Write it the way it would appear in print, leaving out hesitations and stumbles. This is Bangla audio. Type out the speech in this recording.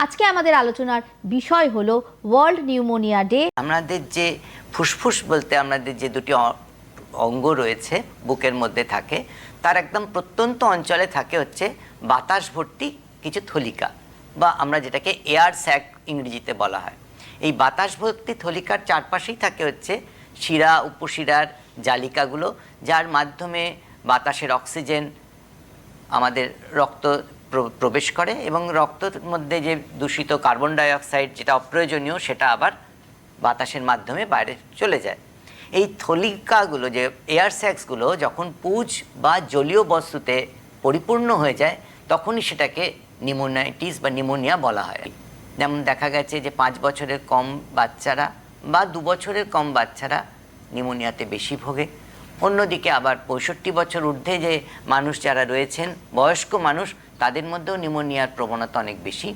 আজকে আমাদের আলোচনার বিষয় হলো ওয়ার্ল্ড নিউমোনিয়া ডে। আমাদের যে ফুসফুস বলতে আমাদের যে দুটি অঙ্গ রয়েছে বুকের মধ্যে থাকে, তার একদম প্রত্যন্ত অঞ্চলে থাকে হচ্ছে বাতাস ভর্তি কিছু থলিকা, বা আমরা যেটাকে এয়ার স্যাক ইংরেজিতে বলা হয়। এই বাতাস ভর্তি থলিকার চারপাশেই থাকে হচ্ছে শিরা উপশিরার জালিকাগুলো, যার মাধ্যমে বাতাসের অক্সিজেন আমাদের রক্ত প্রবেশ করে এবং রক্তের মধ্যে যে দূষিত কার্বন ডাইঅক্সাইড যেটা অপ্রয়োজনীয় সেটা আবার বাতাসের মাধ্যমে বাইরে চলে যায়। এই থলিকাগুলো যে এয়ার স্যাক্সগুলো যখন পুজ বা জলীয় বস্তুতে পরিপূর্ণ হয়ে যায় তখনই সেটাকে নিউমোনাইটিস বা নিউমোনিয়া বলা হয়। যেমন দেখা গেছে যে 5 বছরের কম বাচ্চারা বা 2 বছরের কম বাচ্চারা নিউমোনিয়াতে বেশি ভোগে। অন্যদিকে আবার 65 বছর ঊর্ধ্বে যে মানুষ যারা রয়েছেন, বয়স্ক মানুষ, তাদের মধ্যেও নিউমোনিয়ার প্রবণতা অনেক বেশি।